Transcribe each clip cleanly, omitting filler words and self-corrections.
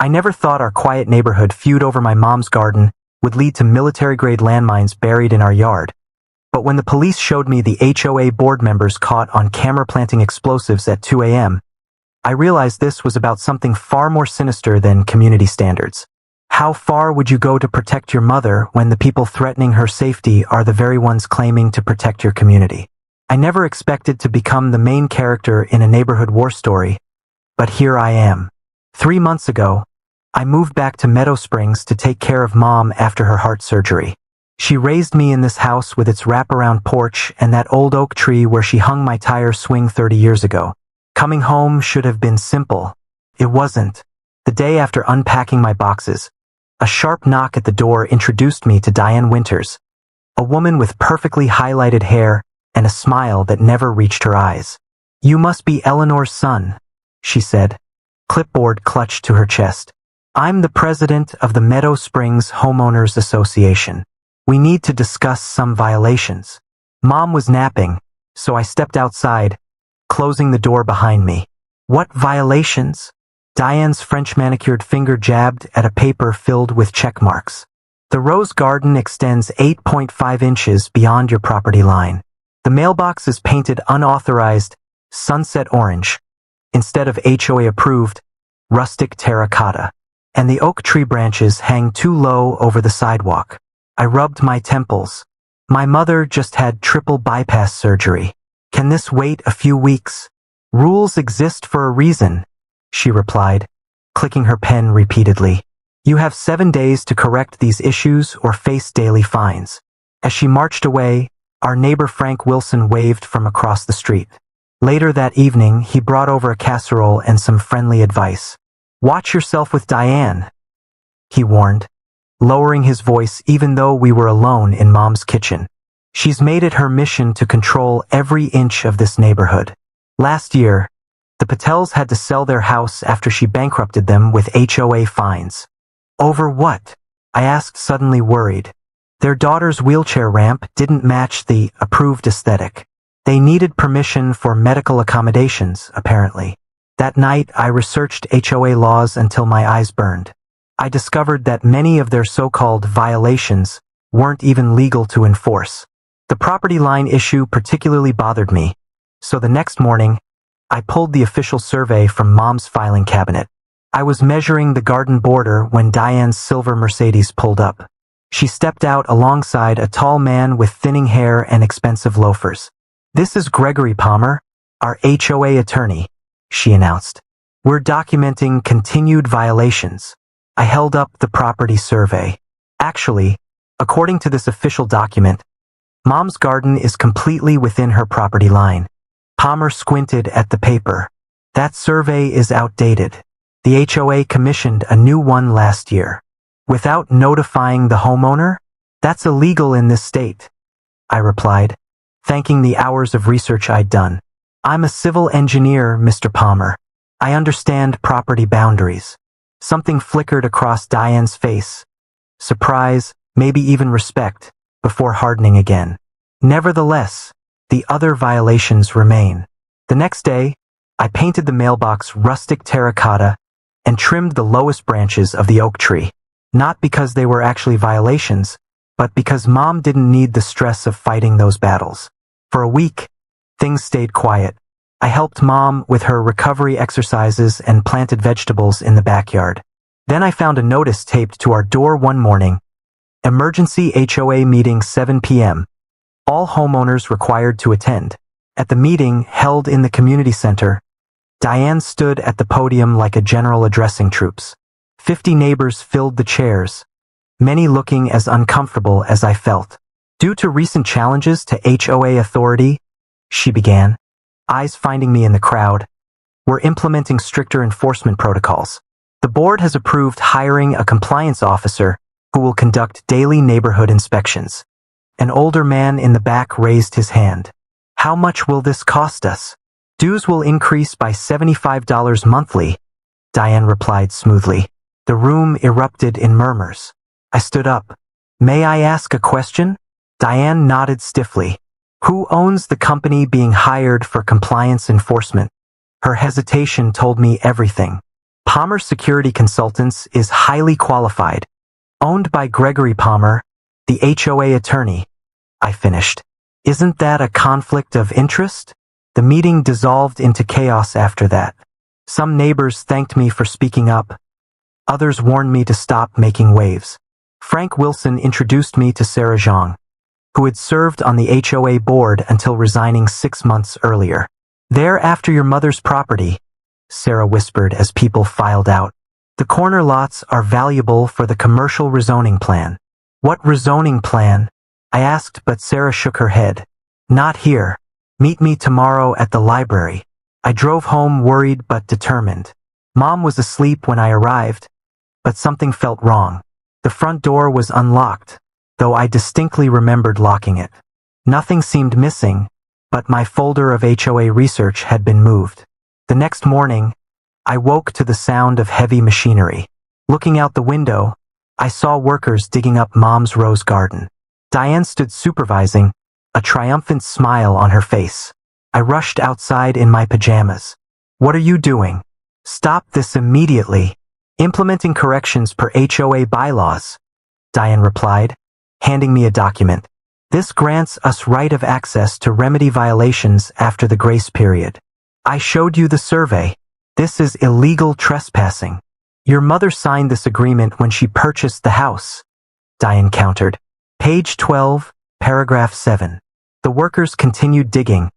I never thought our quiet neighborhood feud over my mom's garden would lead to military-grade landmines buried in our yard. But when the police showed me the HOA board members caught on camera planting explosives at 2 a.m., I realized this was about something far more sinister than community standards. How far would you go to protect your mother when the people threatening her safety are the very ones claiming to protect your community? I never expected to become the main character in a neighborhood war story, but here I am. 3 months ago, I moved back to Meadow Springs to take care of Mom after her heart surgery. She raised me in this house with its wraparound porch and that old oak tree where she hung my tire swing 30 years ago. Coming home should have been simple. It wasn't. The day after unpacking my boxes, a sharp knock at the door introduced me to Diane Winters, a woman with perfectly highlighted hair and a smile that never reached her eyes. "You must be Eleanor's son," she said, clipboard clutched to her chest. "I'm the president of the Meadow Springs Homeowners Association. We need to discuss some violations." Mom was napping, so I stepped outside, closing the door behind me. "What violations?" Diane's French manicured finger jabbed at a paper filled with check marks. "The rose garden extends 8.5 inches beyond your property line. The mailbox is painted unauthorized sunset orange instead of HOA approved rustic terracotta, and the oak tree branches hang too low over the sidewalk." I rubbed my temples. "My mother just had triple bypass surgery. Can this wait a few weeks?" "Rules exist for a reason," she replied, clicking her pen repeatedly. "You have 7 days to correct these issues or face daily fines." As she marched away, our neighbor Frank Wilson waved from across the street. Later that evening, he brought over a casserole and some friendly advice. "Watch yourself with Diane," he warned, lowering his voice even though we were alone in Mom's kitchen. "She's made it her mission to control every inch of this neighborhood." Last year, the Patels had to sell their house after she bankrupted them with HOA fines. "Over what?" I asked, suddenly worried. "Their daughter's wheelchair ramp didn't match the approved aesthetic. They needed permission for medical accommodations, apparently." That night, I researched HOA laws until my eyes burned. I discovered that many of their so-called violations weren't even legal to enforce. The property line issue particularly bothered me, so the next morning, I pulled the official survey from Mom's filing cabinet. I was measuring the garden border when Diane's silver Mercedes pulled up. She stepped out alongside a tall man with thinning hair and expensive loafers. "This is Gregory Palmer, our HOA attorney," she announced. "We're documenting continued violations." I held up the property survey. Actually, according to this official document, Mom's garden is completely within her property line. Palmer squinted at the paper. "That survey is outdated. The HOA commissioned a new one last year. Without notifying the homeowner? That's illegal in this state," I replied, thanking the hours of research I'd done. "I'm a civil engineer, Mr. Palmer. I understand property boundaries." Something flickered across Diane's face. Surprise, maybe even respect, before hardening again. "Nevertheless, the other violations remain." The next day, I painted the mailbox rustic terracotta and trimmed the lowest branches of the oak tree. Not because they were actually violations, but because Mom didn't need the stress of fighting those battles. For a week, things stayed quiet. I helped Mom with her recovery exercises and planted vegetables in the backyard. Then I found a notice taped to our door one morning. "Emergency HOA meeting 7 p.m. All homeowners required to attend." At the meeting, held in the community center, Diane stood at the podium like a general addressing troops. 50 neighbors filled the chairs, many looking as uncomfortable as I felt. "Due to recent challenges to HOA authority," she began, eyes finding me in the crowd, "we're implementing stricter enforcement protocols. The board has approved hiring a compliance officer who will conduct daily neighborhood inspections." An older man in the back raised his hand. "How much will this cost us?" "Dues will increase by $75 monthly," Diane replied smoothly. The room erupted in murmurs. I stood up. "May I ask a question?" Diane nodded stiffly. "Who owns the company being hired for compliance enforcement?" Her hesitation told me everything. Palmer Security Consultants is highly qualified. Owned by Gregory Palmer, the HOA attorney. I finished. Isn't that a conflict of interest? The meeting dissolved into chaos after that. Some neighbors thanked me for speaking up. Others warned me to stop making waves. Frank Wilson introduced me to Sarah Zhang, who had served on the HOA board until resigning 6 months earlier. "They're after your mother's property," Sarah whispered as people filed out. "The corner lots are valuable for the commercial rezoning plan." "What rezoning plan?" I asked, but Sarah shook her head. "Not here. Meet me tomorrow at the library." I drove home worried but determined. Mom was asleep when I arrived, but something felt wrong. The front door was unlocked, though I distinctly remembered locking it. Nothing seemed missing, but my folder of HOA research had been moved. The next morning, I woke to the sound of heavy machinery. Looking out the window, I saw workers digging up Mom's rose garden. Diane stood supervising, a triumphant smile on her face. I rushed outside in my pajamas. "What are you doing?" "Stop this immediately. Implementing corrections per HOA bylaws," Diane replied, handing me a document. "This grants us right of access to remedy violations after the grace period. I showed you the survey. This is illegal trespassing. Your mother signed this agreement when she purchased the house," Diane countered. Page 12, paragraph 7. The workers continued digging,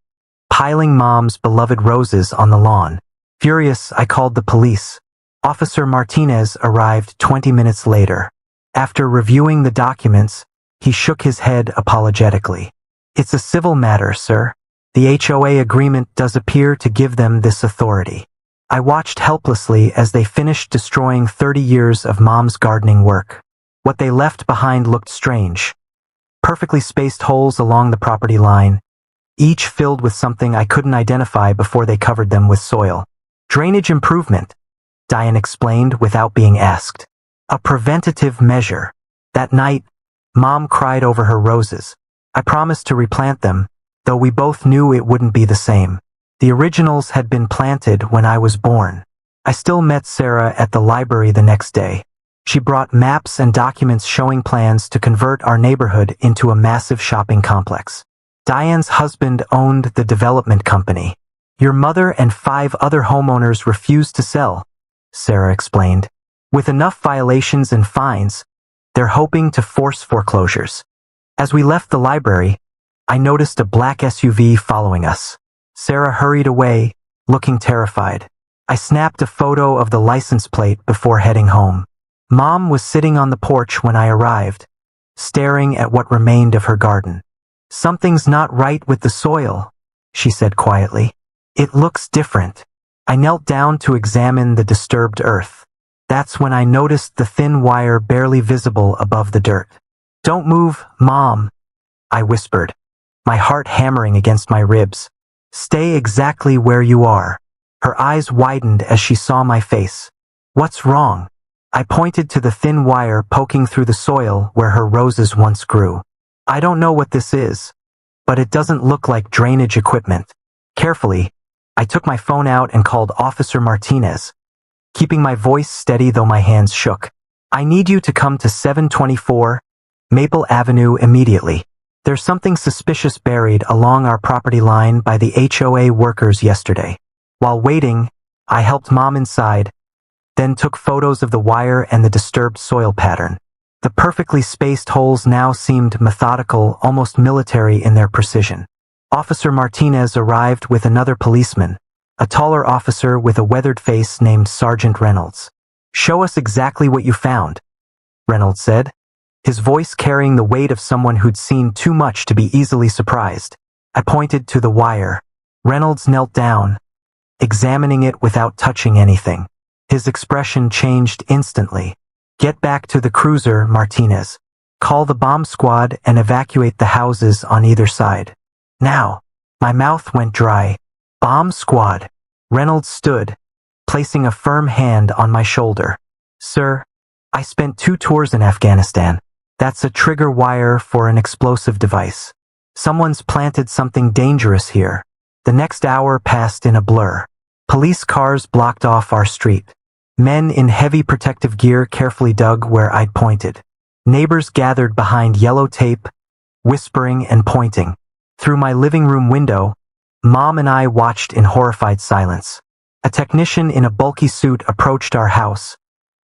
piling Mom's beloved roses on the lawn. Furious, I called the police. Officer Martinez arrived 20 minutes later. After reviewing the documents, he shook his head apologetically. "It's a civil matter, sir. The HOA agreement does appear to give them this authority." I watched helplessly as they finished destroying 30 years of Mom's gardening work. What they left behind looked strange. Perfectly spaced holes along the property line, each filled with something I couldn't identify before they covered them with soil. "Drainage improvement," Diane explained without being asked. "A preventative measure." That night, Mom cried over her roses. I promised to replant them, though we both knew it wouldn't be the same. The originals had been planted when I was born. I still met Sarah at the library the next day. She brought maps and documents showing plans to convert our neighborhood into a massive shopping complex. Diane's husband owned the development company. "Your mother and 5 other homeowners refused to sell," Sarah explained. "With enough violations and fines, they're hoping to force foreclosures." As we left the library, I noticed a black SUV following us. Sarah hurried away, looking terrified. I snapped a photo of the license plate before heading home. Mom was sitting on the porch when I arrived, staring at what remained of her garden. "Something's not right with the soil," she said quietly. "It looks different." I knelt down to examine the disturbed earth. That's when I noticed the thin wire barely visible above the dirt. "Don't move, Mom," I whispered, my heart hammering against my ribs. "Stay exactly where you are." Her eyes widened as she saw my face. "What's wrong?" I pointed to the thin wire poking through the soil where her roses once grew. "I don't know what this is, but it doesn't look like drainage equipment." Carefully, I took my phone out and called Officer Martinez, keeping my voice steady though my hands shook. "I need you to come to 724 Maple Avenue immediately. There's something suspicious buried along our property line by the HOA workers yesterday." While waiting, I helped Mom inside, then took photos of the wire and the disturbed soil pattern. The perfectly spaced holes now seemed methodical, almost military in their precision. Officer Martinez arrived with another policeman, a taller officer with a weathered face named Sergeant Reynolds. "Show us exactly what you found," Reynolds said, his voice carrying the weight of someone who'd seen too much to be easily surprised. I pointed to the wire. Reynolds knelt down, examining it without touching anything. His expression changed instantly. "Get back to the cruiser, Martinez. Call the bomb squad and evacuate the houses on either side. Now." My mouth went dry. "Bomb squad." Reynolds stood, placing a firm hand on my shoulder. "Sir, I spent 2 tours in Afghanistan. That's a trigger wire for an explosive device. Someone's planted something dangerous here." The next hour passed in a blur. Police cars blocked off our street. Men in heavy protective gear carefully dug where I'd pointed. Neighbors gathered behind yellow tape, whispering and pointing. Through my living room window, Mom and I watched in horrified silence. A technician in a bulky suit approached our house,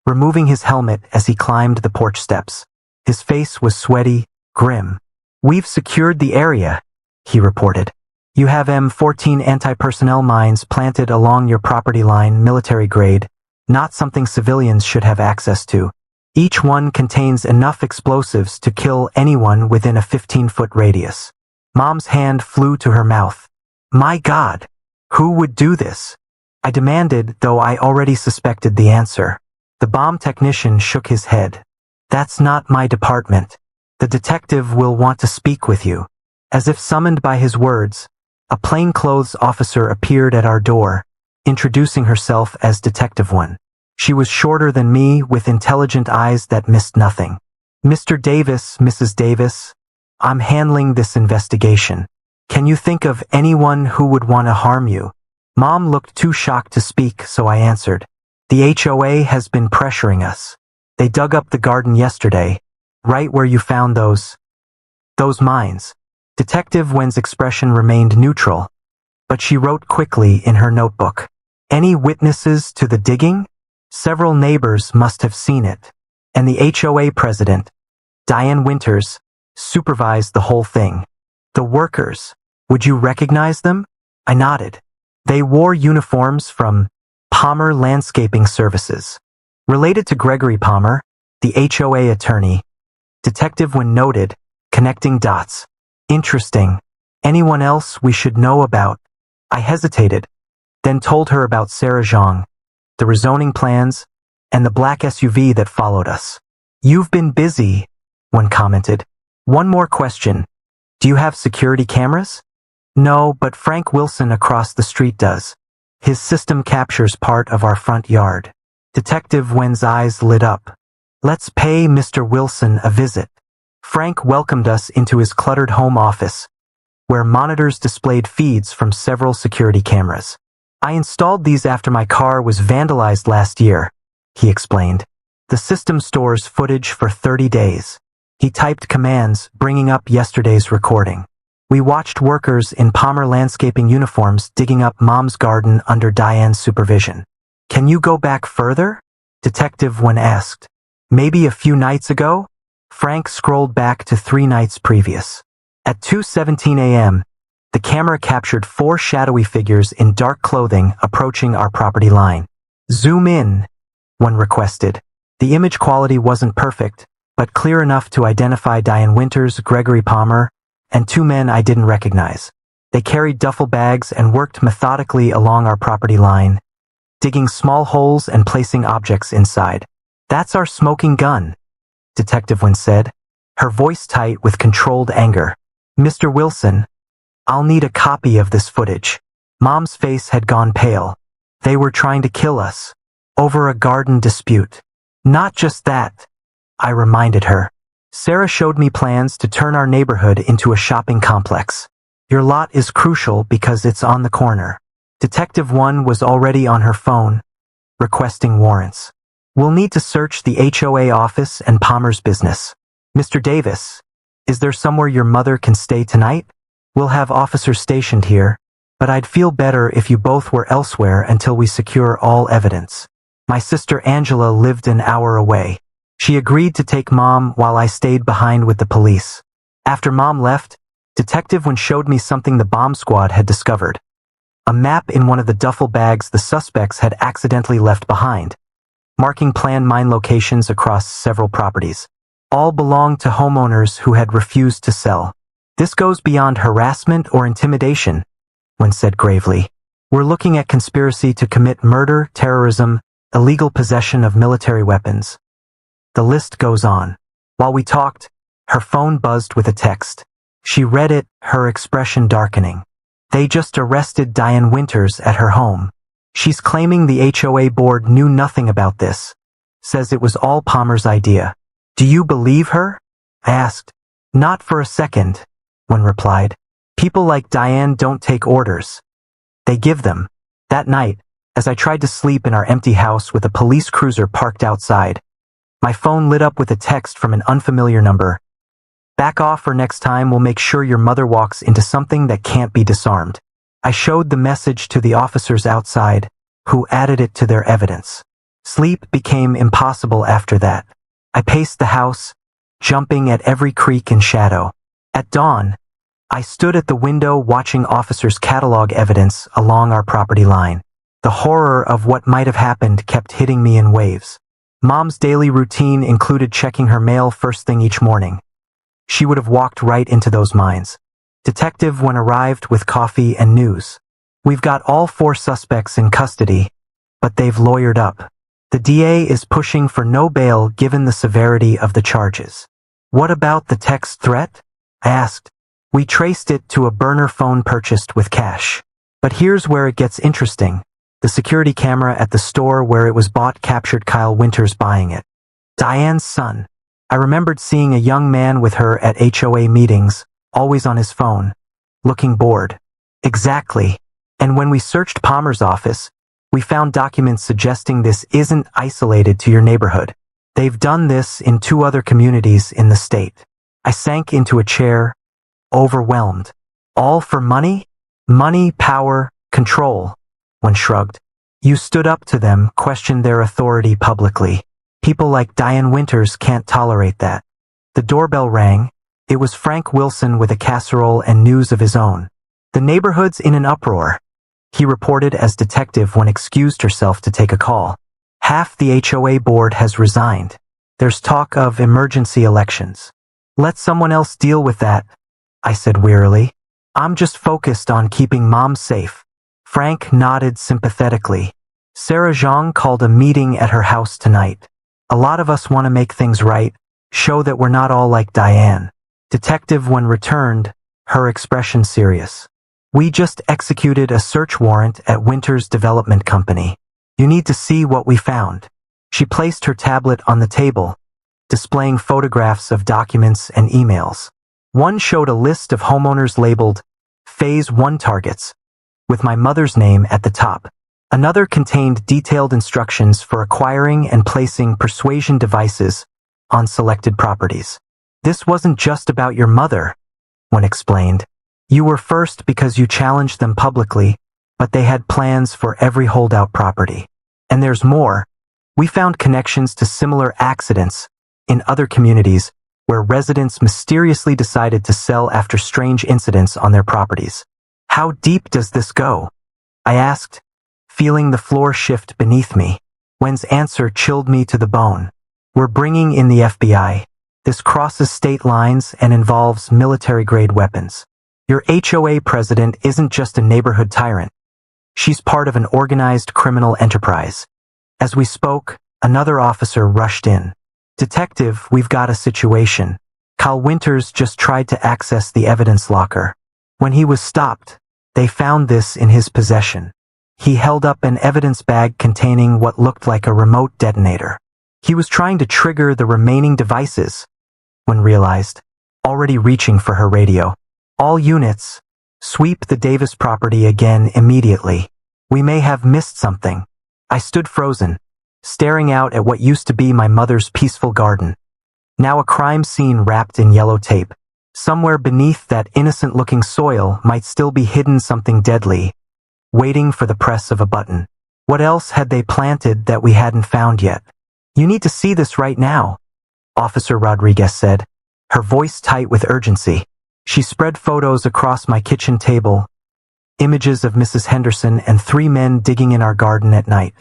removing his helmet as he climbed the porch steps. His face was sweaty, grim. "We've secured the area," he reported. "You have M14 anti-personnel mines planted along your property line, military grade, not something civilians should have access to. Each one contains enough explosives to kill anyone within a 15-foot radius." Mom's hand flew to her mouth. "My God, who would do this?" I demanded, though I already suspected the answer. The bomb technician shook his head. "That's not my department. The detective will want to speak with you." As if summoned by his words, a plainclothes officer appeared at our door, introducing herself as Detective One. She was shorter than me, with intelligent eyes that missed nothing. "Mr. Davis, Mrs. Davis, I'm handling this investigation. Can you think of anyone who would want to harm you?" Mom looked too shocked to speak, so I answered. "The HOA has been pressuring us. They dug up the garden yesterday, right where you found those mines." Detective Wen's expression remained neutral, but she wrote quickly in her notebook. "Any witnesses to the digging? Several neighbors must have seen it. And the HOA president, Diane Winters, supervised the whole thing. The workers, would you recognize them?" I nodded. They wore uniforms from Palmer Landscaping Services. Related to Gregory Palmer, the HOA attorney. Detective Wen noted, connecting dots. "Interesting. Anyone else we should know about?" I hesitated, then told her about Sarah Zhang, the rezoning plans, and the black SUV that followed us. "You've been busy," Wen commented. "One more question. Do you have security cameras?" "No, but Frank Wilson across the street does. His system captures part of our front yard." Detective Wen's eyes lit up. "Let's pay Mr. Wilson a visit." Frank welcomed us into his cluttered home office, where monitors displayed feeds from several security cameras. "I installed these after my car was vandalized last year," he explained. "The system stores footage for 30 days. He typed commands, bringing up yesterday's recording. We watched workers in Palmer Landscaping uniforms digging up Mom's garden under Diane's supervision." "Can you go back further?" Detective Wen asked. "Maybe a few nights ago?" Frank scrolled back to 3 nights previous. At 2:17 a.m., the camera captured 4 shadowy figures in dark clothing approaching our property line. "Zoom in," one requested. The image quality wasn't perfect, but clear enough to identify Diane Winters, Gregory Palmer, and 2 men I didn't recognize. They carried duffel bags and worked methodically along our property line, digging small holes and placing objects inside. "That's our smoking gun," Detective Wen said, her voice tight with controlled anger. "Mr. Wilson, I'll need a copy of this footage." Mom's face had gone pale. "They were trying to kill us. Over a garden dispute." "Not just that," I reminded her. "Sarah showed me plans to turn our neighborhood into a shopping complex. Your lot is crucial because it's on the corner." Detective One was already on her phone, requesting warrants. "We'll need to search the HOA office and Palmer's business. Mr. Davis, is there somewhere your mother can stay tonight? We'll have officers stationed here, but I'd feel better if you both were elsewhere until we secure all evidence." My sister Angela lived an hour away. She agreed to take Mom while I stayed behind with the police. After Mom left, Detective Wen showed me something the bomb squad had discovered. A map in one of the duffel bags the suspects had accidentally left behind, marking planned mine locations across several properties. All belonged to homeowners who had refused to sell. "This goes beyond harassment or intimidation," Wen said gravely. "We're looking at conspiracy to commit murder, terrorism, illegal possession of military weapons." The list goes on. While we talked, her phone buzzed with a text. She read it, her expression darkening. "They just arrested Diane Winters at her home. She's claiming the HOA board knew nothing about this. Says it was all Palmer's idea." "Do you believe her?" I asked. "Not for a second," Wen replied. "People like Diane don't take orders. They give them." That night, as I tried to sleep in our empty house with a police cruiser parked outside. My phone lit up with a text from an unfamiliar number. Back off, or next time we'll make sure your mother walks into something that can't be disarmed. I showed the message to the officers outside, who added it to their evidence. Sleep became impossible after that. I paced the house, jumping at every creak and shadow. At dawn, I stood at the window watching officers catalog evidence along our property line. The horror of what might have happened kept hitting me in waves. Mom's daily routine included checking her mail first thing each morning. She would have walked right into those mines. Detective when arrived with coffee and news. We've got all 4 suspects in custody, but they've lawyered up. The DA is pushing for no bail given the severity of the charges. What about the text threat? I asked. We traced it to a burner phone purchased with cash. But here's where it gets interesting. The security camera at the store where it was bought captured Kyle Winters buying it. Diane's son. I remembered seeing a young man with her at HOA meetings, always on his phone, looking bored. Exactly. And when we searched Palmer's office, we found documents suggesting this isn't isolated to your neighborhood. They've done this in 2 other communities in the state. I sank into a chair, overwhelmed. All for money? Money, power, control. One shrugged. You stood up to them, questioned their authority publicly. People like Diane Winters can't tolerate that. The doorbell rang. It was Frank Wilson with a casserole and news of his own. The neighborhood's in an uproar, he reported as detective when excused herself to take a call. Half the HOA board has resigned. There's talk of emergency elections. Let someone else deal with that, I said wearily. I'm just focused on keeping Mom safe. Frank nodded sympathetically. Sarah Zhang called a meeting at her house tonight. A lot of us want to make things right, show that we're not all like Diane. Detective when returned, her expression serious. We just executed a search warrant at Winters Development Company. You need to see what we found. She placed her tablet on the table, displaying photographs of documents and emails. One showed a list of homeowners labeled Phase 1 targets, with my mother's name at the top. Another contained detailed instructions for acquiring and placing persuasion devices on selected properties. This wasn't just about your mother, one explained. You were first because you challenged them publicly, but they had plans for every holdout property. And there's more. We found connections to similar accidents in other communities where residents mysteriously decided to sell after strange incidents on their properties. How deep does this go? I asked, feeling the floor shift beneath me. Wen's answer chilled me to the bone. We're bringing in the FBI. This crosses state lines and involves military-grade weapons. Your HOA president isn't just a neighborhood tyrant. She's part of an organized criminal enterprise. As we spoke, another officer rushed in. Detective, we've got a situation. Kyle Winters just tried to access the evidence locker. When he was stopped, they found this in his possession. He held up an evidence bag containing what looked like a remote detonator. He was trying to trigger the remaining devices, when realized, already reaching for her radio. All units, sweep the Davis property again immediately. We may have missed something. I stood frozen, staring out at what used to be my mother's peaceful garden. Now a crime scene wrapped in yellow tape. Somewhere beneath that innocent-looking soil might still be hidden something deadly, waiting for the press of a button. What else had they planted that we hadn't found yet? You need to see this right now, Officer Rodriguez said, her voice tight with urgency. She spread photos across my kitchen table, images of Mrs. Henderson and 3 men digging in our garden at night.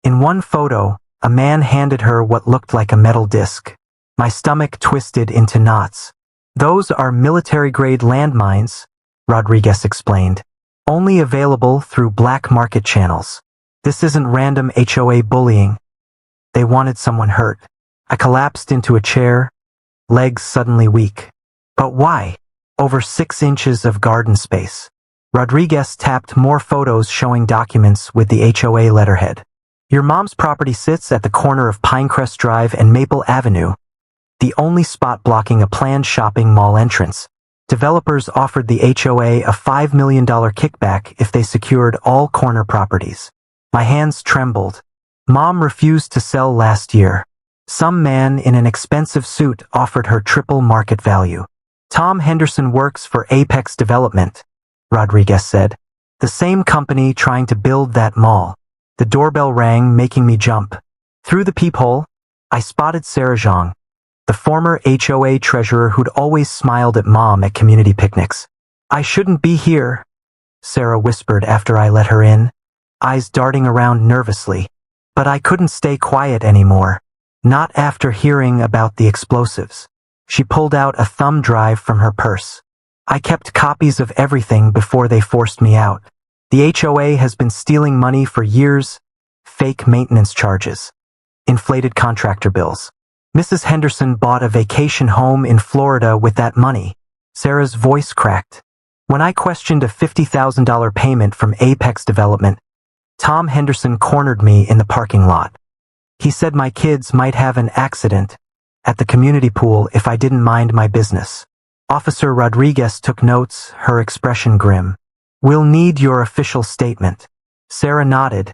In one photo, a man handed her what looked like a metal disc. My stomach twisted into knots. Those are military-grade landmines, Rodriguez explained, only available through black market channels. This isn't random HOA bullying. They wanted someone hurt. I collapsed into a chair, legs suddenly weak. But why? Over 6 inches of garden space. Rodriguez tapped more photos showing documents with the HOA letterhead. Your mom's property sits at the corner of Pinecrest Drive and Maple Avenue, the only spot blocking a planned shopping mall entrance. Developers offered the HOA a $5 million kickback if they secured all corner properties. My hands trembled. Mom refused to sell last year. Some man in an expensive suit offered her triple market value. Tom Henderson works for Apex Development, Rodriguez said. The same company trying to build that mall. The doorbell rang, making me jump. Through the peephole, I spotted Sarah Zhang, the former HOA treasurer who'd always smiled at Mom at community picnics. I shouldn't be here, Sarah whispered after I let her in, eyes darting around nervously. But I couldn't stay quiet anymore. Not after hearing about the explosives. She pulled out a thumb drive from her purse. I kept copies of everything before they forced me out. The HOA has been stealing money for years. Fake maintenance charges. Inflated contractor bills. Mrs. Henderson bought a vacation home in Florida with that money. Sarah's voice cracked. When I questioned a $50,000 payment from Apex Development, Tom Henderson cornered me in the parking lot. He said my kids might have an accident at the community pool if I didn't mind my business. Officer Rodriguez took notes, her expression grim. We'll need your official statement. Sarah nodded,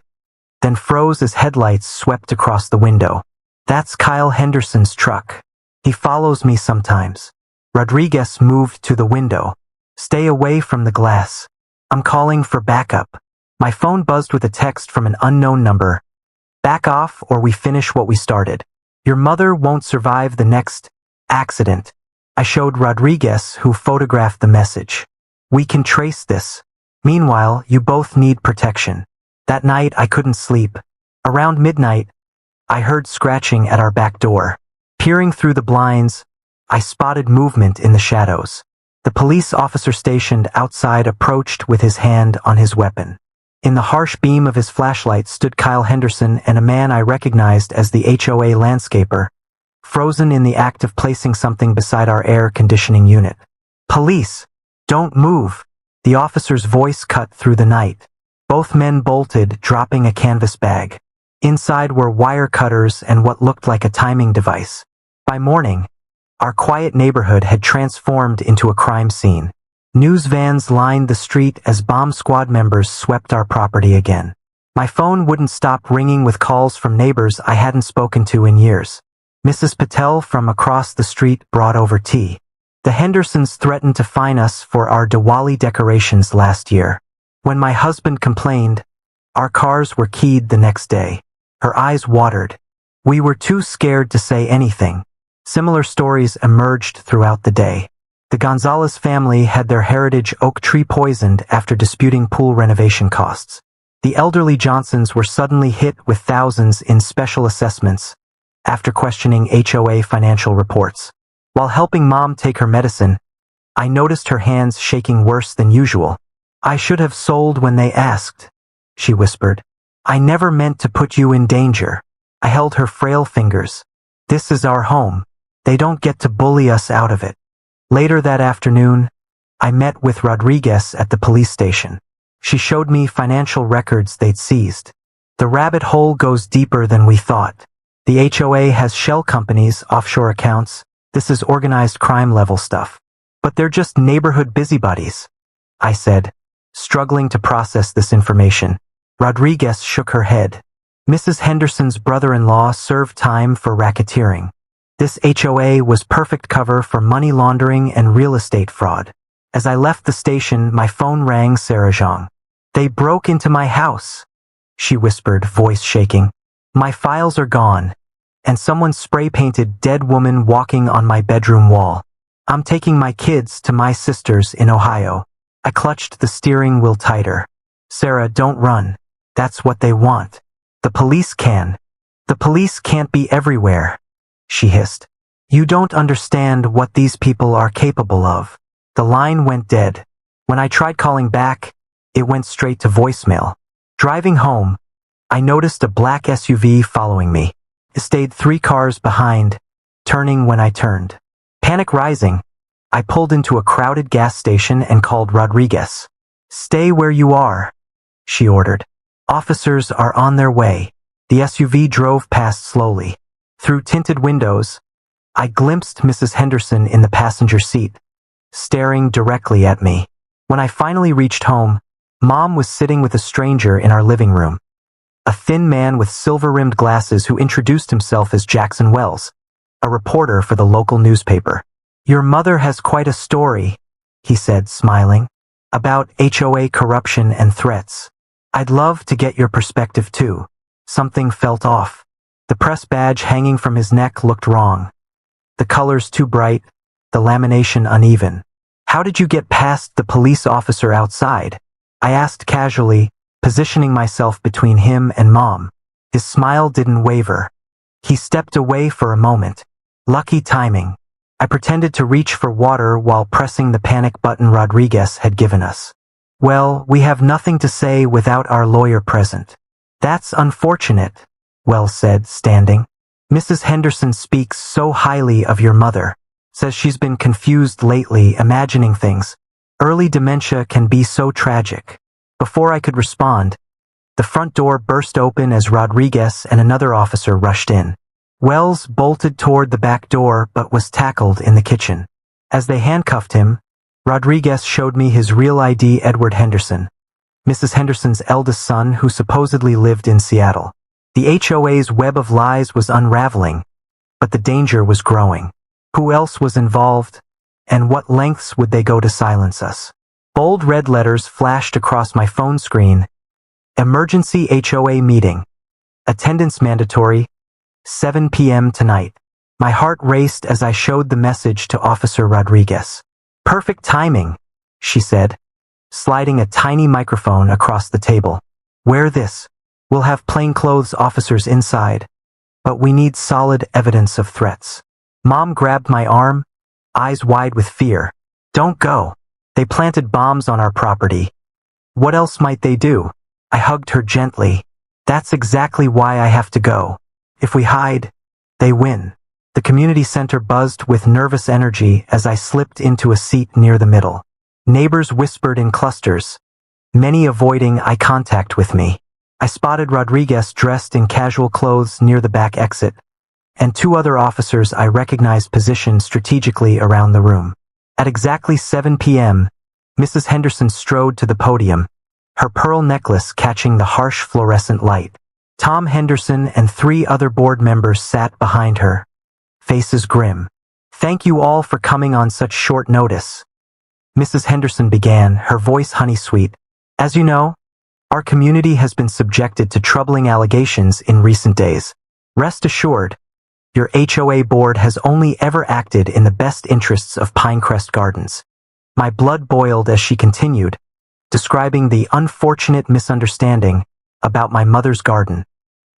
then froze as headlights swept across the window. That's Kyle Henderson's truck. He follows me sometimes. Rodriguez moved to the window. Stay away from the glass. I'm calling for backup. My phone buzzed with a text from an unknown number. Back off or we finish what we started. Your mother won't survive the next accident. I showed Rodriguez, who photographed the message. We can trace this. Meanwhile, you both need protection. That night I couldn't sleep. Around midnight, I heard scratching at our back door. Peering through the blinds, I spotted movement in the shadows. The police officer stationed outside approached with his hand on his weapon. In the harsh beam of his flashlight stood Kyle Henderson and a man I recognized as the HOA landscaper, frozen in the act of placing something beside our air conditioning unit. Police! Don't move! The officer's voice cut through the night. Both men bolted, dropping a canvas bag. Inside were wire cutters and what looked like a timing device. By morning, our quiet neighborhood had transformed into a crime scene. News vans lined the street as bomb squad members swept our property again. My phone wouldn't stop ringing with calls from neighbors I hadn't spoken to in years. Mrs. Patel from across the street brought over tea. The Hendersons threatened to fine us for our Diwali decorations last year. When my husband complained, our cars were keyed the next day. Her eyes watered. We were too scared to say anything. Similar stories emerged throughout the day. The Gonzalez family had their heritage oak tree poisoned after disputing pool renovation costs. The elderly Johnsons were suddenly hit with thousands in special assessments after questioning HOA financial reports. While helping Mom take her medicine, I noticed her hands shaking worse than usual. I should have sold when they asked, she whispered. I never meant to put you in danger. I held her frail fingers. This is our home. They don't get to bully us out of it. Later that afternoon, I met with Rodriguez at the police station. She showed me financial records they'd seized. The rabbit hole goes deeper than we thought. The HOA has shell companies, offshore accounts. This is organized crime level stuff. But they're just neighborhood busybodies, I said, struggling to process this information. Rodriguez shook her head. Mrs. Henderson's brother-in-law served time for racketeering. This HOA was perfect cover for money laundering and real estate fraud. As I left the station, my phone rang. Sarah Zhang. They broke into my house, she whispered, voice shaking. My files are gone, and someone spray-painted dead woman walking on my bedroom wall. I'm taking my kids to my sister's in Ohio. I clutched the steering wheel tighter. Sarah, don't run. That's what they want. The police can. The police can't be everywhere, she hissed. You don't understand what these people are capable of. The line went dead. When I tried calling back, it went straight to voicemail. Driving home, I noticed a black SUV following me. It stayed 3 cars behind, turning when I turned. Panic rising, I pulled into a crowded gas station and called Rodriguez. Stay where you are, she ordered. Officers are on their way. The SUV drove past slowly. Through tinted windows, I glimpsed Mrs. Henderson in the passenger seat, staring directly at me. When I finally reached home, Mom was sitting with a stranger in our living room. a thin man with silver-rimmed glasses who introduced himself as Jackson Wells, a reporter for the local newspaper. "Your mother has quite a story," he said, smiling, "about HOA corruption and threats. I'd love to get your perspective too." Something felt off. The press badge hanging from his neck looked wrong. The colors too bright, the lamination uneven. "How did you get past the police officer outside?" I asked casually, positioning myself between him and Mom. His smile didn't waver. He stepped away for a moment. Lucky timing. I pretended to reach for water while pressing the panic button Rodriguez had given us. "Well, we have nothing to say without our lawyer present." "That's unfortunate," Wells said, standing. "Mrs. Henderson speaks so highly of your mother. Says she's been confused lately, imagining things. Early dementia can be so tragic." Before I could respond, the front door burst open as Rodriguez and another officer rushed in. Wells bolted toward the back door but was tackled in the kitchen. As they handcuffed him, Rodriguez showed me his real ID, Edward Henderson, Mrs. Henderson's eldest son who supposedly lived in Seattle. The HOA's web of lies was unraveling, but the danger was growing. Who else was involved, and what lengths would they go to silence us? Bold red letters flashed across my phone screen. "Emergency HOA meeting. Attendance mandatory. 7 p.m. tonight." My heart raced as I showed the message to Officer Rodriguez. "Perfect timing," she said, sliding a tiny microphone across the table. "Wear this. We'll have plainclothes officers inside, but we need solid evidence of threats." Mom grabbed my arm, eyes wide with fear. "Don't go. They planted bombs on our property. What else might they do?" I hugged her gently. "That's exactly why I have to go. If we hide, they win." The community center buzzed with nervous energy as I slipped into a seat near the middle. Neighbors whispered in clusters, many avoiding eye contact with me. I spotted Rodriguez dressed in casual clothes near the back exit, and two other officers I recognized positioned strategically around the room. At exactly 7 p.m., Mrs. Henderson strode to the podium, her pearl necklace catching the harsh fluorescent light. Tom Henderson and 3 other board members sat behind her, faces grim. "Thank you all for coming on such short notice," Mrs. Henderson began, her voice honey-sweet. "As you know, our community has been subjected to troubling allegations in recent days. Rest assured, your HOA board has only ever acted in the best interests of Pinecrest Gardens." My blood boiled as she continued, describing the unfortunate misunderstanding about my mother's garden,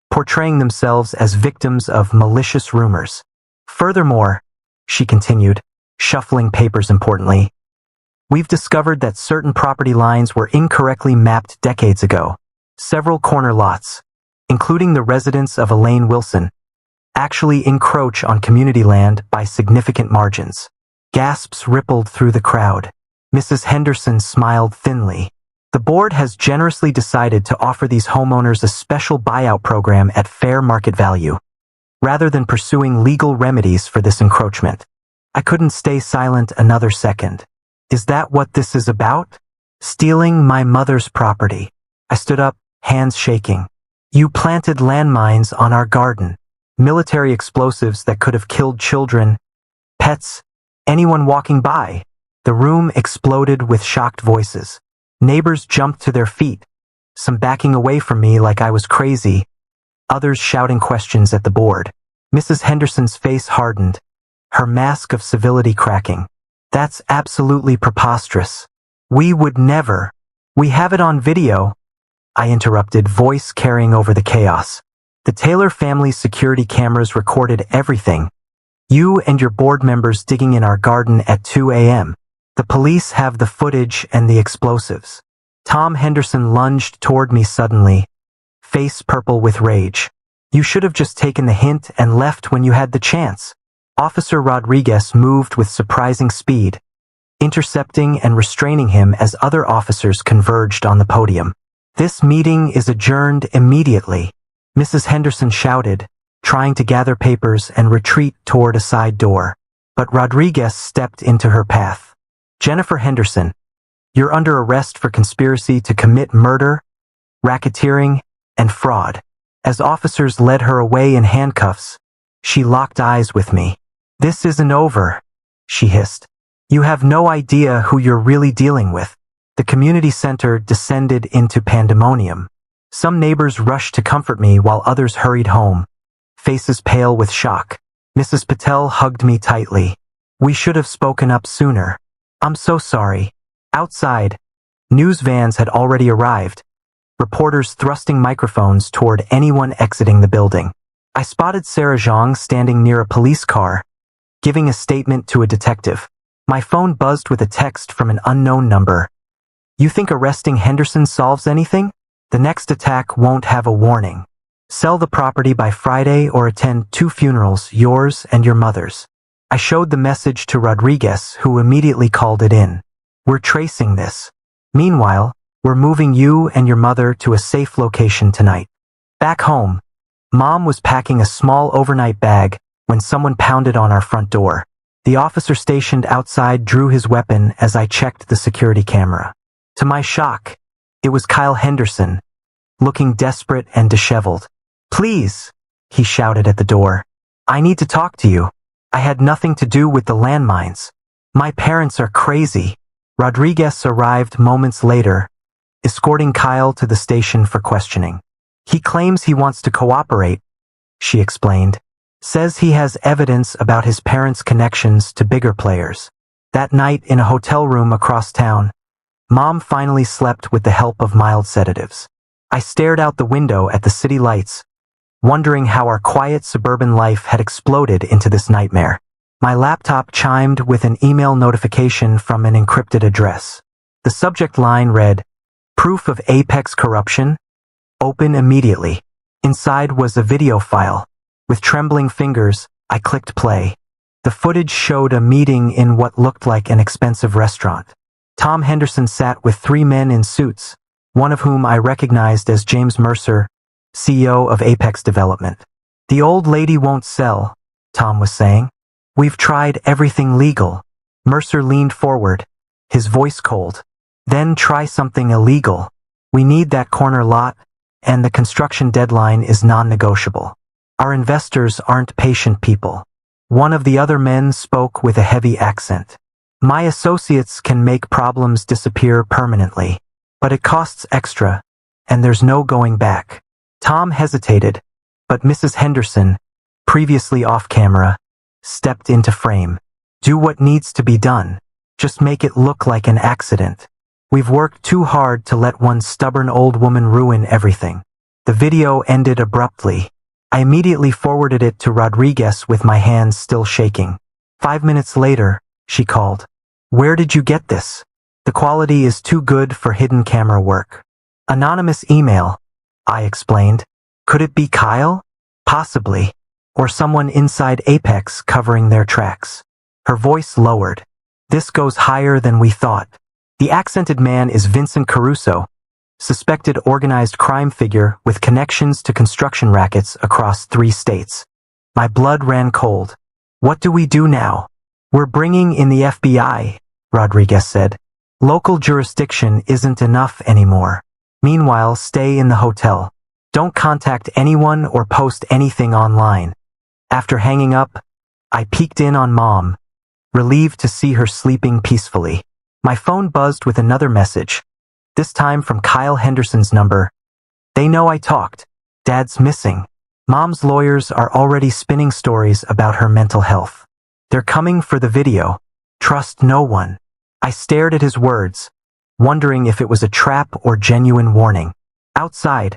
portraying themselves as victims of malicious rumors. "Furthermore," she continued, shuffling papers importantly, "we've discovered that certain property lines were incorrectly mapped decades ago. Several corner lots, including the residence of Elaine Wilson, actually encroach on community land by significant margins." Gasps rippled through the crowd. Mrs. Henderson smiled thinly. "The board has generously decided to offer these homeowners a special buyout program at fair market value, rather than pursuing legal remedies for this encroachment." I couldn't stay silent another second. Is that what this is about? Stealing my mother's property? I stood up, hands shaking. "You planted landmines on our garden. Military explosives that could have killed children, pets, anyone walking by." The room exploded with shocked voices. Neighbors jumped to their feet, some backing away from me like I was crazy, others shouting questions at the board. Mrs. Henderson's face hardened, her mask of civility cracking. "That's absolutely preposterous. We would never." "We have it on video," I interrupted, voice carrying over the chaos. "The Taylor family's security cameras recorded everything. You and your board members digging in our garden at 2 a.m. The police have the footage and the explosives." Tom Henderson lunged toward me suddenly, face purple with rage. "You should have just taken the hint and left when you had the chance." Officer Rodriguez moved with surprising speed, intercepting and restraining him as other officers converged on the podium. "This meeting is adjourned immediately," Mrs. Henderson shouted, trying to gather papers and retreat toward a side door. But Rodriguez stepped into her path. "Jennifer Henderson, you're under arrest for conspiracy to commit murder, racketeering, and fraud. As officers led her away in handcuffs, she locked eyes with me. "This isn't over," she hissed. "You have no idea who you're really dealing with." The community center descended into pandemonium. Some neighbors rushed to comfort me while others hurried home, faces pale with shock. Mrs. Patel hugged me tightly. "We should have spoken up sooner. I'm so sorry." Outside, news vans had already arrived, reporters thrusting microphones toward anyone exiting the building. I spotted Sarah Zhang standing near a police car, giving a statement to a detective. My phone buzzed with a text from an unknown number. "You think arresting Henderson solves anything? The next attack won't have a warning. Sell the property by Friday or attend 2 funerals, yours and your mother's." I showed the message to Rodriguez, who immediately called it in. "We're tracing this. Meanwhile, we're moving you and your mother to a safe location tonight." Back home, Mom was packing a small overnight bag when someone pounded on our front door. The officer stationed outside drew his weapon as I checked the security camera. To my shock, it was Kyle Henderson, looking desperate and disheveled. "Please," he shouted at the door. "I need to talk to you. I had nothing to do with the landmines. My parents are crazy." Rodriguez arrived moments later, escorting Kyle to the station for questioning. "He claims he wants to cooperate," she explained. "Says he has evidence about his parents' connections to bigger players." That night in a hotel room across town, Mom finally slept with the help of mild sedatives. I stared out the window at the city lights, wondering how our quiet suburban life had exploded into this nightmare. My laptop chimed with an email notification from an encrypted address. The subject line read, "Proof of Apex corruption? Open immediately." Inside was a video file. With trembling fingers, I clicked play. The footage showed a meeting in what looked like an expensive restaurant. Tom Henderson sat with 3 men in suits, one of whom I recognized as James Mercer, CEO of Apex Development. "The old lady won't sell," Tom was saying. "We've tried everything legal." Mercer leaned forward, his voice cold. "Then try something illegal. We need that corner lot, and the construction deadline is non-negotiable. Our investors aren't patient people." One of the other men spoke with a heavy accent. "My associates can make problems disappear permanently, but it costs extra, and there's no going back." Tom hesitated, but Mrs. Henderson, previously off camera, stepped into frame. "Do what needs to be done. Just make it look like an accident. We've worked too hard to let one stubborn old woman ruin everything." The video ended abruptly. I immediately forwarded it to Rodriguez with my hands still shaking. 5 minutes later, she called. "Where did you get this? The quality is too good for hidden camera work." "Anonymous email," I explained. "Could it be Kyle? Possibly. Or someone inside Apex covering their tracks." Her voice lowered. "This goes higher than we thought. The accented man is Vincent Caruso, suspected organized crime figure with connections to construction rackets across 3 states." My blood ran cold. "What do we do now?" "We're bringing in the FBI," Rodriguez said. "Local jurisdiction isn't enough anymore. Meanwhile, stay in the hotel. Don't contact anyone or post anything online." After hanging up, I peeked in on Mom, relieved to see her sleeping peacefully. My phone buzzed with another message, this time from Kyle Henderson's number. "They know I talked. Dad's missing." Mom's lawyers are already spinning stories about her mental health. "They're coming for the video. Trust no one." I stared at his words, wondering if it was a trap or genuine warning. Outside,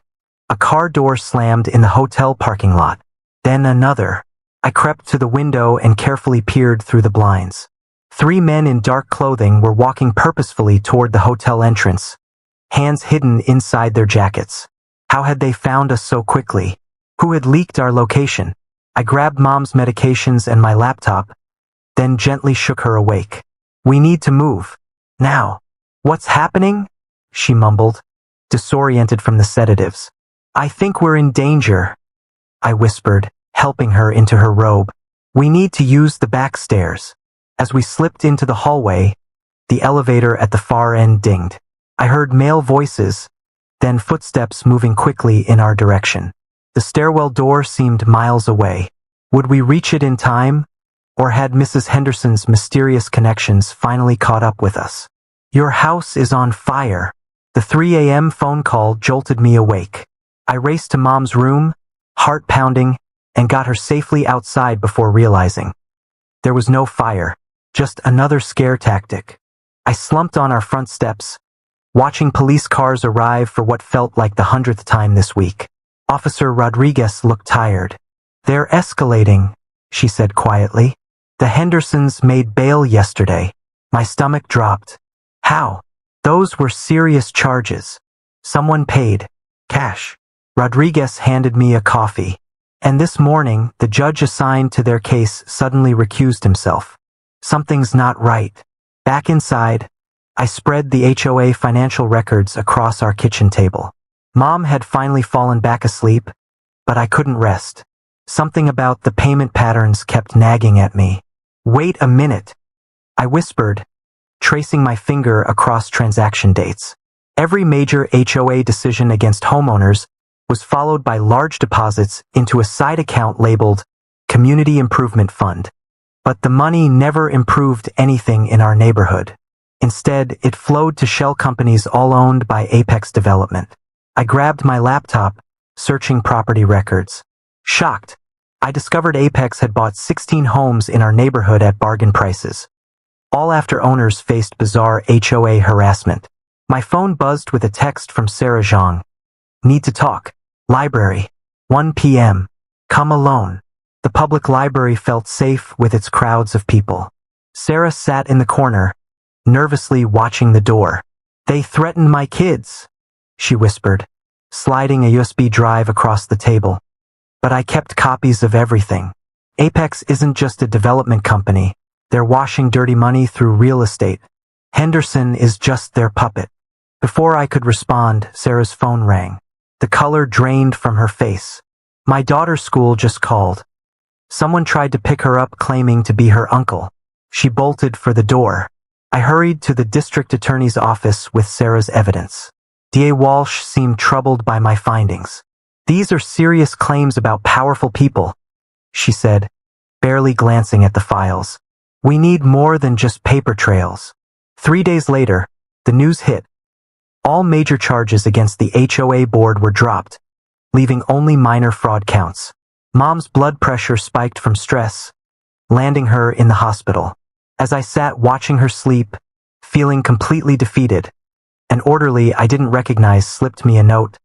a car door slammed in the hotel parking lot. Then another. I crept to the window and carefully peered through the blinds. 3 men in dark clothing were walking purposefully toward the hotel entrance, hands hidden inside their jackets. How had they found us so quickly? Who had leaked our location? I grabbed Mom's medications and my laptop, then gently shook her awake. "We need to move. Now." "What's happening?" she mumbled, disoriented from the sedatives. "I think we're in danger," I whispered, helping her into her robe. "We need to use the back stairs." As we slipped into the hallway, the elevator at the far end dinged. I heard male voices, then footsteps moving quickly in our direction. The stairwell door seemed miles away. Would we reach it in time? Or had Mrs. Henderson's mysterious connections finally caught up with us? "Your house is on fire." The 3 a.m. phone call jolted me awake. I raced to Mom's room, heart pounding, and got her safely outside before realizing there was no fire, just another scare tactic. I slumped on our front steps, watching police cars arrive for what felt like the 100th time this week. Officer Rodriguez looked tired. "They're escalating," she said quietly. "The Hendersons made bail yesterday." My stomach dropped. How? Those were serious charges. Someone paid. Cash. Rodriguez handed me a coffee. And this morning, the judge assigned to their case suddenly recused himself. Something's not right. Back inside, I spread the HOA financial records across our kitchen table. Mom had finally fallen back asleep, but I couldn't rest. Something about the payment patterns kept nagging at me. "Wait a minute," I whispered, tracing my finger across transaction dates. Every major HOA decision against homeowners was followed by large deposits into a side account labeled Community Improvement Fund. But the money never improved anything in our neighborhood. Instead, it flowed to shell companies all owned by Apex Development. I grabbed my laptop, searching property records. Shocked, I discovered Apex had bought 16 homes in our neighborhood at bargain prices, all after owners faced bizarre HOA harassment. My phone buzzed with a text from Sarah Zhang. "Need to talk. Library. 1 p.m. Come alone." The public library felt safe with its crowds of people. Sarah sat in the corner, nervously watching the door. "They threatened my kids," she whispered, sliding a USB drive across the table. "But I kept copies of everything. Apex isn't just a development company. They're washing dirty money through real estate. Henderson is just their puppet." Before I could respond, Sarah's phone rang. The color drained from her face. "My daughter's school just called. Someone tried to pick her up claiming to be her uncle." She bolted for the door. I hurried to the district attorney's office with Sarah's evidence. DA Walsh seemed troubled by my findings. "These are serious claims about powerful people," she said, barely glancing at the files. "We need more than just paper trails." 3 days later, the news hit. All major charges against the HOA board were dropped, leaving only minor fraud counts. Mom's blood pressure spiked from stress, landing her in the hospital. As I sat watching her sleep, feeling completely defeated, an orderly I didn't recognize slipped me a note.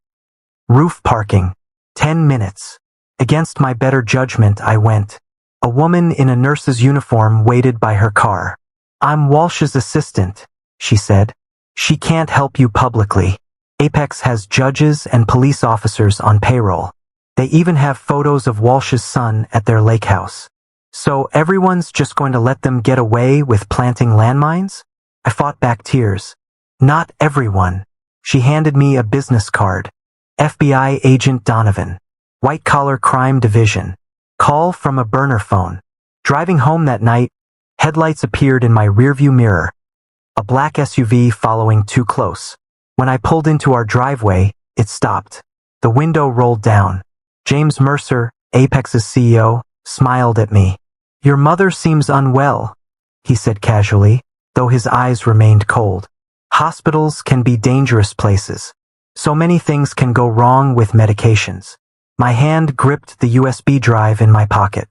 "Roof parking. 10 minutes. Against my better judgment, I went. A woman in a nurse's uniform waited by her car. "I'm Walsh's assistant," she said. "She can't help you publicly. Apex has judges and police officers on payroll. They even have photos of Walsh's son at their lake house. So everyone's just going to let them get away with planting landmines?" I fought back tears. "Not everyone." She handed me a business card. "FBI Agent Donovan. White Collar Crime Division. Call from a burner phone." Driving home that night, headlights appeared in my rearview mirror. A black SUV following too close. When I pulled into our driveway, it stopped. The window rolled down. James Mercer, Apex's CEO, smiled at me. "Your mother seems unwell," he said casually, though his eyes remained cold. "Hospitals can be dangerous places. So many things can go wrong with medications." My hand gripped the USB drive in my pocket.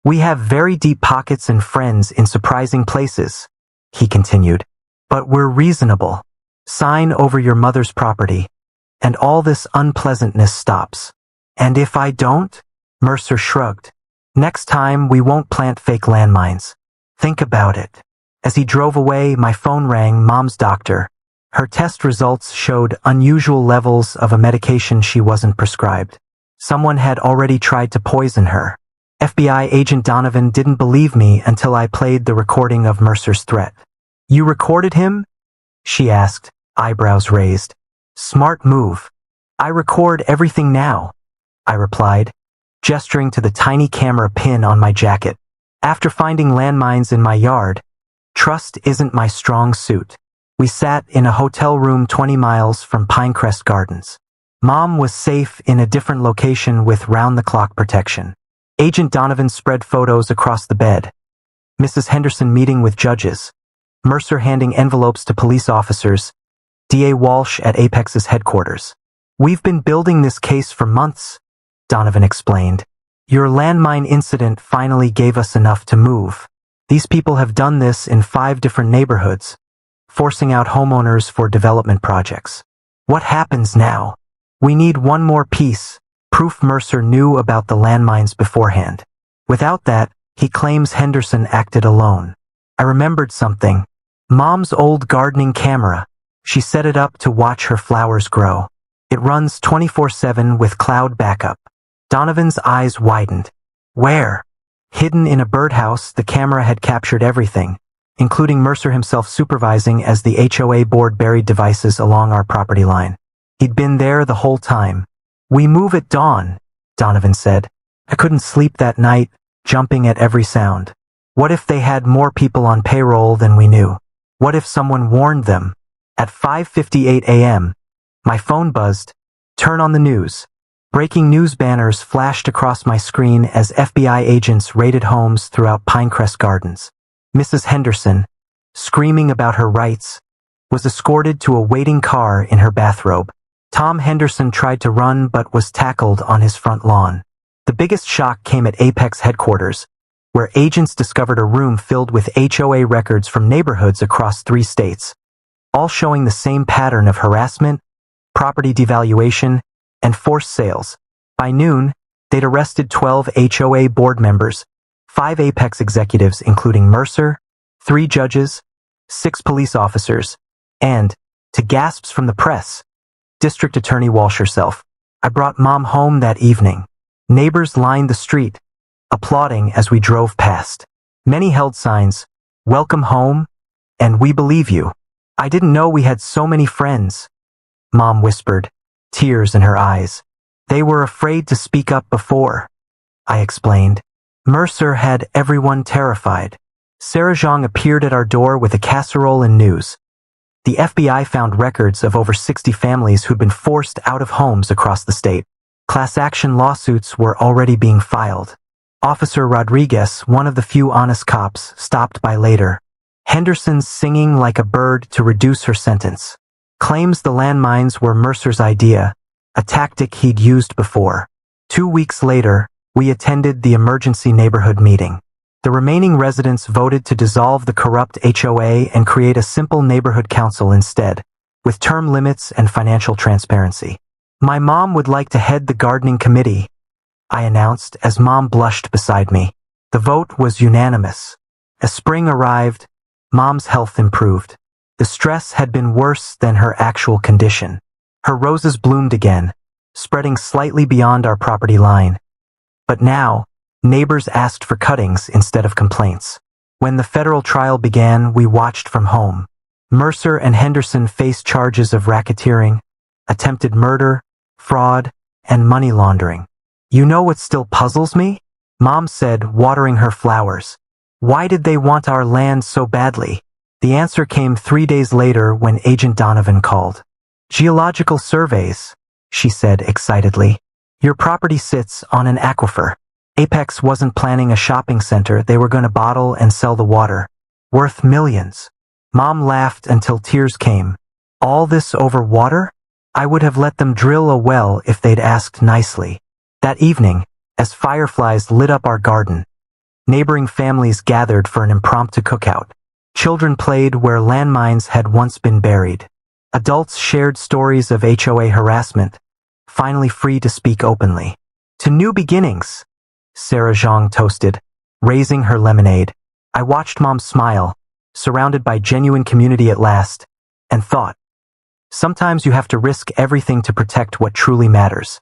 "We have very deep pockets and friends in surprising places," he continued. "But we're reasonable. Sign over your mother's property, and all this unpleasantness stops." "And if I don't?" Mercer shrugged. "Next time we won't plant fake landmines. Think about it." As he drove away, my phone rang. Mom's doctor. Her test results showed unusual levels of a medication she wasn't prescribed. Someone had already tried to poison her. FBI Agent Donovan didn't believe me until I played the recording of Mercer's threat. "You recorded him?" she asked, eyebrows raised. "Smart move." "I record everything now," I replied, gesturing to the tiny camera pin on my jacket. After finding landmines in my yard, trust isn't my strong suit. We sat in a hotel room 20 miles from Pinecrest Gardens. Mom was safe in a different location with round-the-clock protection. Agent Donovan spread photos across the bed. Mrs. Henderson meeting with judges. Mercer handing envelopes to police officers. DA Walsh at Apex's headquarters. "We've been building this case for months," Donovan explained. "Your landmine incident finally gave us enough to move. These people have done this in 5 different neighborhoods, forcing out homeowners for development projects. What happens now? We need one more piece, proof Mercer knew about the landmines beforehand. Without that, he claims Henderson acted alone. I remembered something. Mom's old gardening camera. She set it up to watch her flowers grow. It runs 24/7 with cloud backup." Donovan's eyes widened. "Where?" Hidden in a birdhouse, the camera had captured everything, including Mercer himself supervising as the HOA board buried devices along our property line. He'd been there the whole time. "We move at dawn," Donovan said. "I couldn't sleep that night, jumping at every sound. What if they had more people on payroll than we knew? What if someone warned them?" At 5:58 a.m., my phone buzzed. "Turn on the news." Breaking news banners flashed across my screen as FBI agents raided homes throughout Pinecrest Gardens. Mrs. Henderson, screaming about her rights, was escorted to a waiting car in her bathrobe. Tom Henderson tried to run but was tackled on his front lawn. The biggest shock came at Apex headquarters, where agents discovered a room filled with HOA records from neighborhoods across 3 states, all showing the same pattern of harassment, property devaluation, and forced sales. By noon, they'd arrested 12 HOA board members, 5 Apex executives including Mercer, 3 judges, 6 police officers, and, to gasps from the press, District Attorney Walsh herself. I brought Mom home that evening. Neighbors lined the street, applauding as we drove past. Many held signs, "Welcome home," and "We believe you." "I didn't know we had so many friends," Mom whispered, tears in her eyes. "They were afraid to speak up before," I explained. Mercer had everyone terrified. Sarah Zhang appeared at our door with a casserole and news. The FBI found records of over 60 families who'd been forced out of homes across the state. Class action lawsuits were already being filed. Officer Rodriguez, one of the few honest cops, stopped by later. Henderson's singing like a bird to reduce her sentence. Claims the landmines were Mercer's idea, a tactic he'd used before. 2 weeks later, we attended the emergency neighborhood meeting. The remaining residents voted to dissolve the corrupt HOA and create a simple neighborhood council instead, with term limits and financial transparency. "My mom would like to head the gardening committee," I announced as Mom blushed beside me. The vote was unanimous. As spring arrived, Mom's health improved. The stress had been worse than her actual condition. Her roses bloomed again, spreading slightly beyond our property line. But now, neighbors asked for cuttings instead of complaints. When the federal trial began, we watched from home. Mercer and Henderson faced charges of racketeering, attempted murder, fraud, and money laundering. "You know what still puzzles me?" Mom said, watering her flowers. "Why did they want our land so badly?" The answer came 3 days later when Agent Donovan called. "Geological surveys," she said excitedly. "Your property sits on an aquifer. Apex wasn't planning a shopping center. They were going to bottle and sell the water, worth millions." Mom laughed until tears came. "All this over water? I would have let them drill a well if they'd asked nicely." That evening, as fireflies lit up our garden, neighboring families gathered for an impromptu cookout. Children played where landmines had once been buried. Adults shared stories of HOA harassment, finally free to speak openly. "To new beginnings," Sarah Zhang toasted, raising her lemonade. I watched Mom smile, surrounded by genuine community at last, and thought, sometimes you have to risk everything to protect what truly matters.